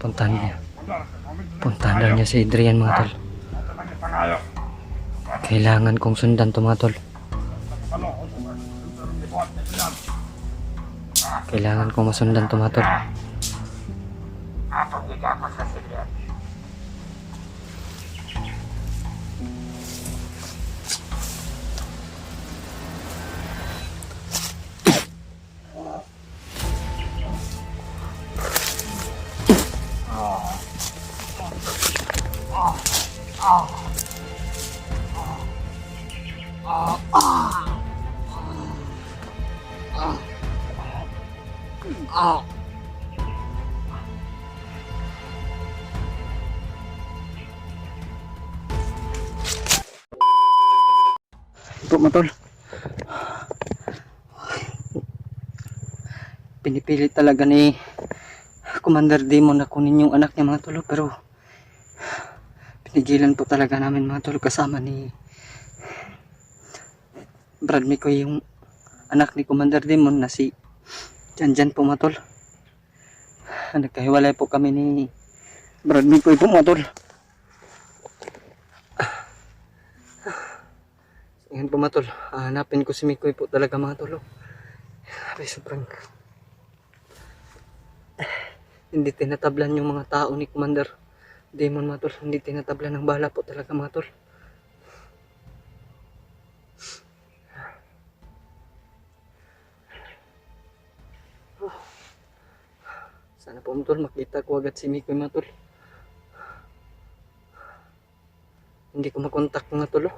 Puntahan niya. Puntahan daw niya si Adrian mga tol. Kailangan kong sundan to mga tol. Kailangan kong masundan to mga tol. Ito mga tol. Pinipilit talaga ni Commander Demon na kunin yung anak niya mga tol, pero pinigilan po talaga namin mga tol, kasama ni Brad Mikoy yung anak ni Commander Demon na si Janjan po mga tol. Nagkahiwalay po kami ni Brad Mikoy po mga tol. Ngayon po mga tol, hanapin ko si Mikoy po talaga mga tol. Ay, sobrang hindi tinatablan yung mga tao ni Commander Demon mga tol. Hindi tinatablan ng bala po talaga mga tol. Sana po mga tol, makita ko agad si Mikoy mga tol. Hindi ko makontak mga tol.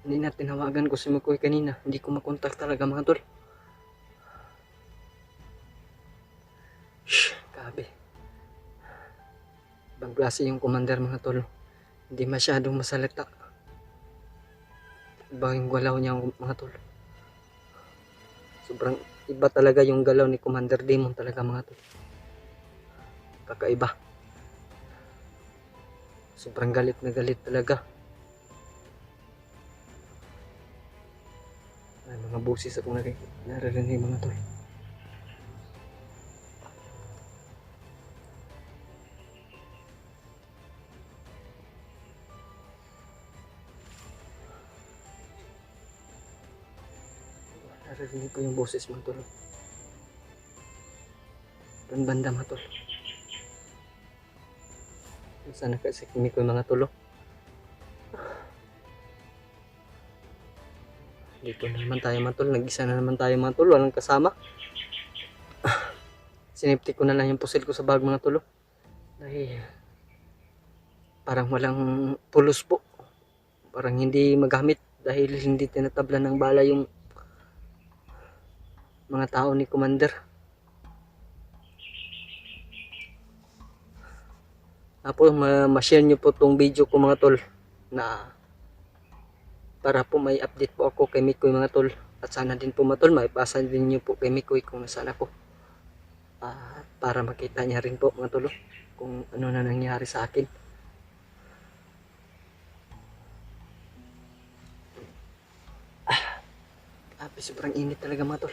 Hindi na tinawagan ko si Mikoy kanina. Hindi ko makontak talaga mga tol. Shhh, grabe. Ibang klase yung commander mga tol. Hindi masyadong masalita. Iba yung galaw niya mga tol. Sobrang iba talaga yung galaw ni Commander Demon talaga mga tol. Kakaiba. Sobrang galit na galit talaga. Ay, mga busis ako naririnig mga tol. Naririnig ko yung boses mga tol. Doon banda mga tol. Sana kasi kimi ko yung mga tol. Dito na naman tayo mga tol. Nag-isa na naman tayo mga tol. Walang kasama. Siniptik ko na lang yung pusil ko sa bag mga tol. Dahil parang walang pulos po. Parang hindi magamit. Dahil hindi tinatablan ng bala yung mga tao ni Commander. Tapos ma-share nyo po tong video ko mga tol. Na para po may update po ako kay Mikoy mga tol. At sana din po mga tol, maipasa din nyo po kay Mikoy kung nasaan ako. Para makita niya rin po mga tol kung ano na nangyari sa akin. Sobrang init talaga mga tol.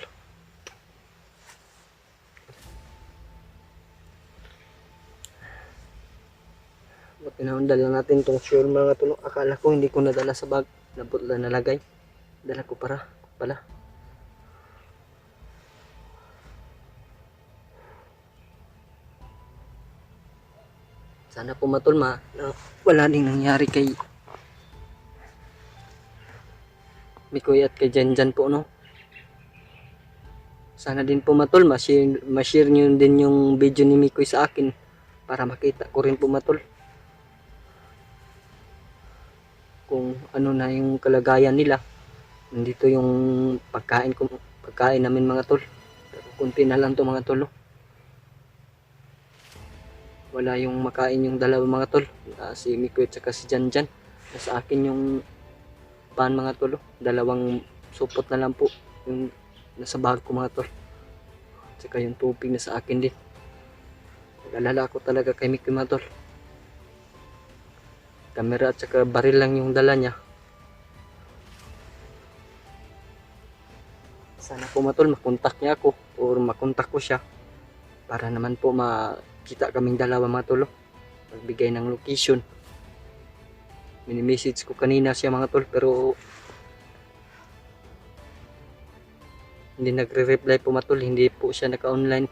Pinaundal lang natin itong sure mga tol. Akala ko hindi ko nadala sa bag. Nabutla nalagay. Dala ko pala. Sana po matol na wala ding nangyari kay Mikoy at kay Janjan po no. Sana din po matol ma-share nyo din yung video ni Mikoy sa akin para makita ko rin po matol kung ano na yung kalagayan nila. Nandito yung pagkain namin mga tol. Pero kunti na lang to mga tol. Wala yung makain yung dalawa mga tol. Si Mikoy at saka si Janjan. Sa akin yung pan mga tol. Dalawang supot na lang po yung nasa bag ko mga tol. At saka yung tubig na sa akin din. Nag-alala ako talaga kay Mikoy mga tol. Camera at saka baril lang yung dala niya. Sana po mga tol makontak niya ako or makontak ko siya para naman po makita kaming dalawa mga tol. Magbigay ng location. Mini-message ko kanina siya mga tol pero hindi nagre-reply po mga tol, hindi po siya naka-online.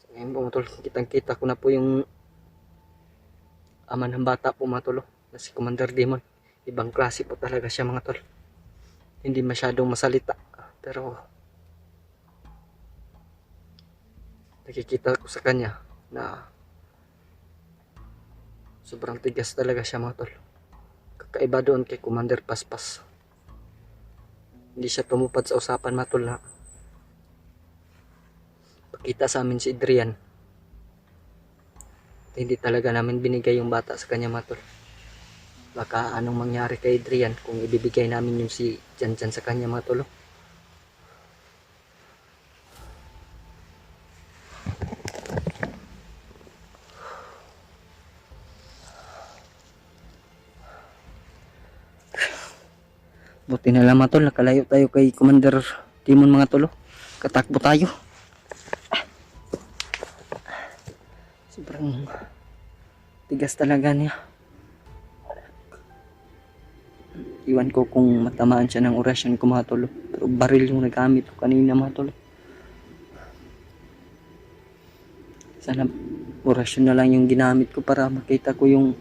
So, ngayon po mga tol, kitang-kita ko na po yung ama ng bata po mga tol, na si Commander Demon. Ibang klase po talaga siya mga tol. Hindi masyadong masalita pero nakikita ko sa kanya na sobrang tigas talaga siya mga tol. Kakaiba doon kay Commander Paspas. Hindi siya tumupad sa usapan mga tol na pakita sa amin si Adrian. At hindi talaga namin binigay yung bata sa kanya mga tol. Baka anong mangyari kay Adrian kung ibibigay namin yung si Janjan sa kanya mga tol. Buti na lang mga tol, nakalayo tayo kay Commander Timon mga tol. Katakbo tayo. Sobrang tigas talaga niya. Iwan ko kung matamaan siya ng orasyon ko mga tol. Pero baril yung nagamit ko kanina mga tol. Sana orasyon na lang yung ginamit ko para makita ko yung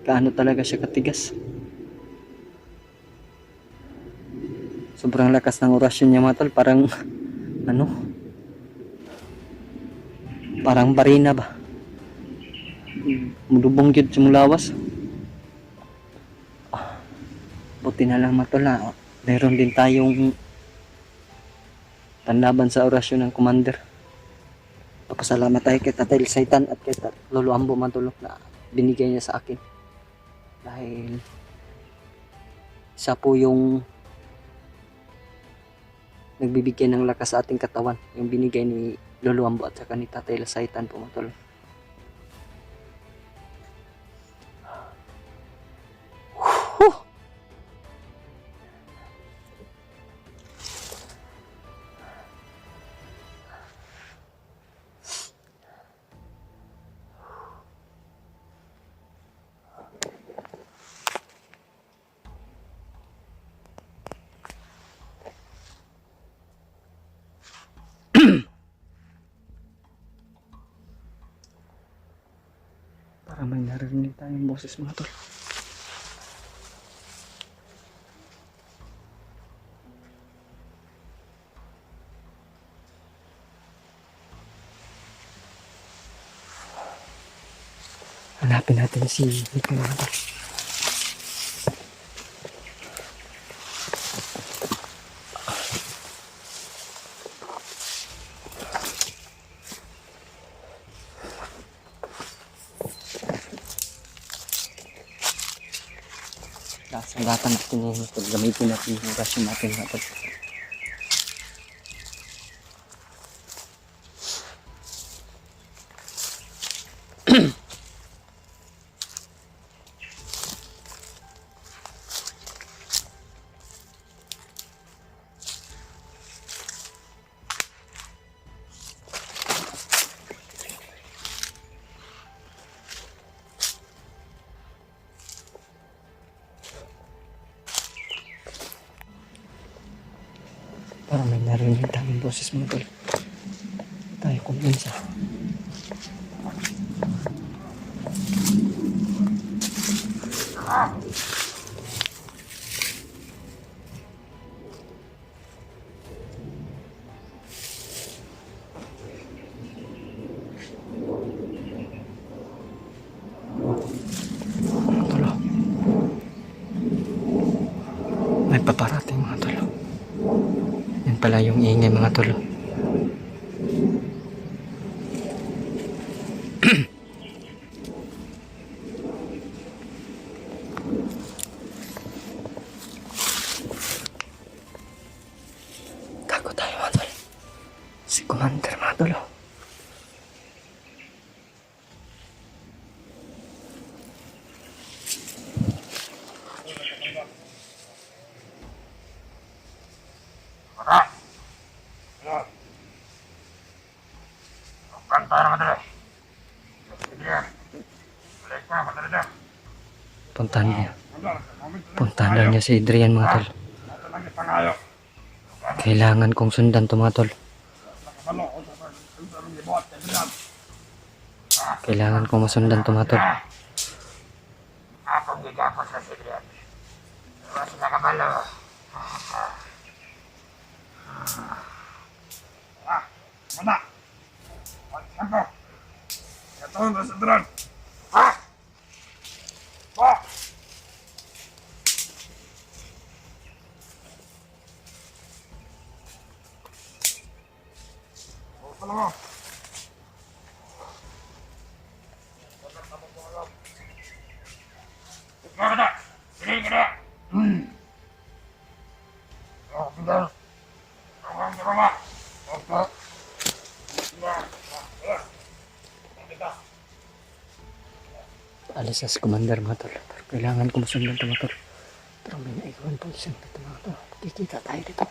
gaano talaga siya katigas. Sobrang lakas ng orasyon niya mga tol. Parang ano, parang barina ba, mudubong yun simulawas. Buti na lang mga tol, meron din tayong panlaban sa orasyon ng Commander. Papasalamat tayo kay Tatay Saitan at kay Lolo Ambo mga tol na binigay niya sa akin, dahil isa po yung nagbibigay ng lakas sa ating katawan, yung binigay ni Lolo Ambo at saka ni Tatay Saitan po mga tol. Para may narinig tayong boses mga tol. Hanapin natin si Nico mga tol. Sangatan natin yung ito. Gamitin natin yung orasyon natin mga tol. Para may narinig tayong boses mga tol. Tayo kumpensa. May paparating mga tol. Yan pala yung ingay mga tol. Tago tayo mga tol. Si Commander mga tol. Puntahan niya. Puntahan daw niya si Adrian mga tol. Kailangan kong sundan to mga tol. Kailangan kong masundan to mga tol. Akong gigapos sa Adrian. Iwas na kabalo. Mana? Apa? Kataon na sa Adrian. Ha? Ha? Ano mo? Mana? Sini kada. Oh, benar. Orang di rumah. Oke. Alis na si Commander mga tol. Pero kailangan ko masundan to mga tol. Pero may naigawan pa isang dito mga tol. Kikita tayo dito.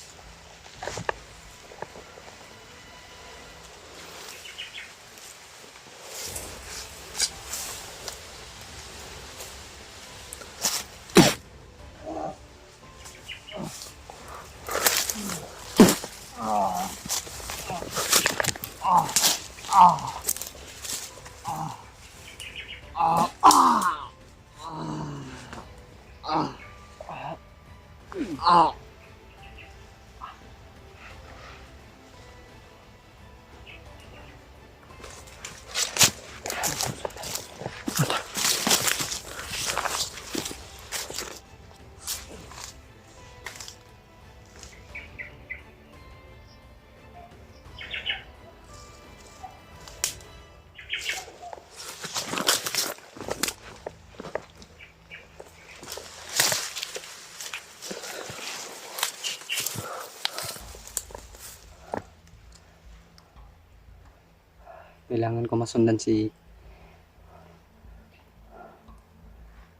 Kailangan ko masundan si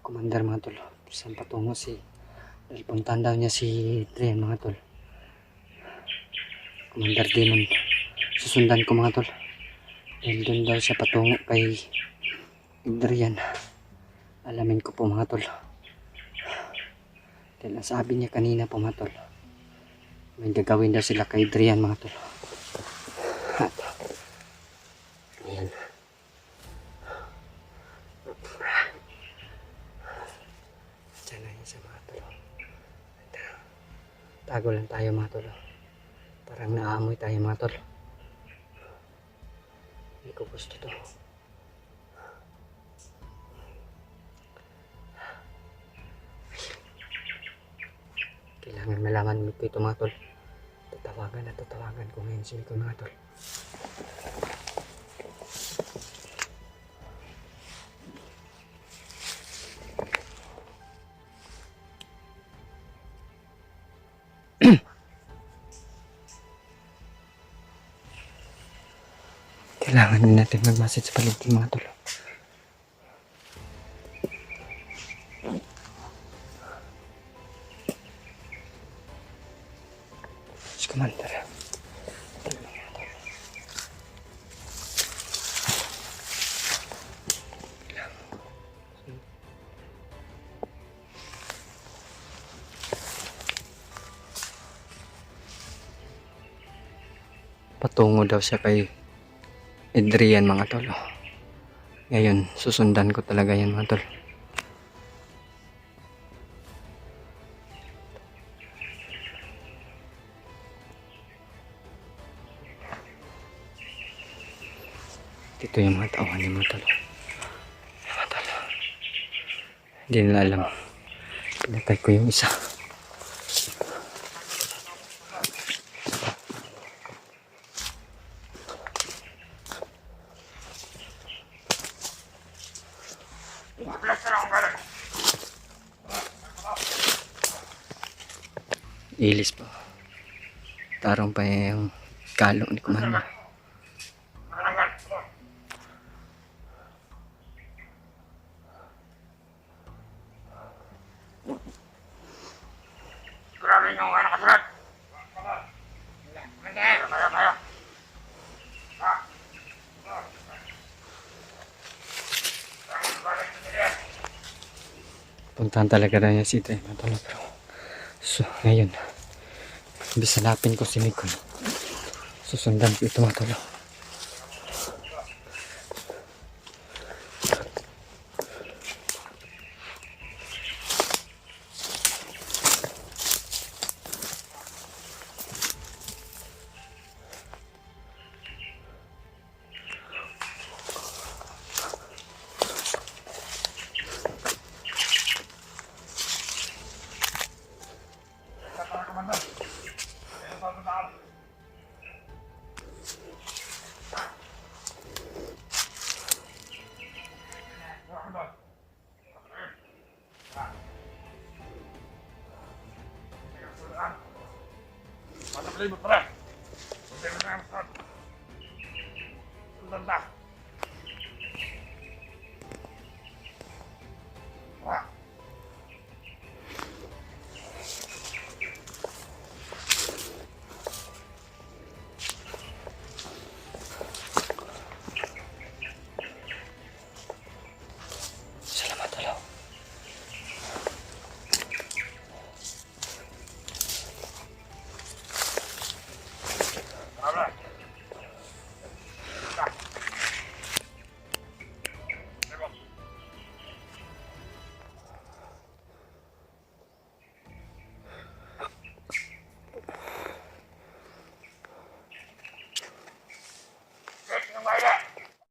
Commander mga tol. Saan patungo si dahil puntahan daw niya si Adrian mga tol. Commander Demon. Susundan ko mga tol. Dahil doon daw siya patungo kay Adrian. Alamin ko po mga tol. Dahil ang sabi niya kanina po mga tol. May gagawin daw sila kay Adrian mga tol. Ayan. Diyan na yun sa mga tol. Tago lang tayo mga tol. Parang naamoy tayo mga tol. Hindi ko gusto to. Kailangan malaman ko ito mga tol. Tatawagan ko ngayon si Miko mga tol. Kailangan din natin mag-message sa paligid mga tol. Si Commander. Patungo daw siya kay Adrian mga tol. Ngayon, susundan ko talaga yan mga tol. Dito yung mga tawan ni mga tol. Mga tol. Hindi nila alam. Pinatay ko yung isa. Ilis pa. Tarong pa yung kalo ni Commander. Grabe yung anak kasalat. Kaya. Puntahan talaga na niya si Tay mga tol. Pero, so, ngayon, bisalapin ko si Mikoy. Susundan ko ito mga tol. Mata beli, betul. Betul, betul. Betul, betul.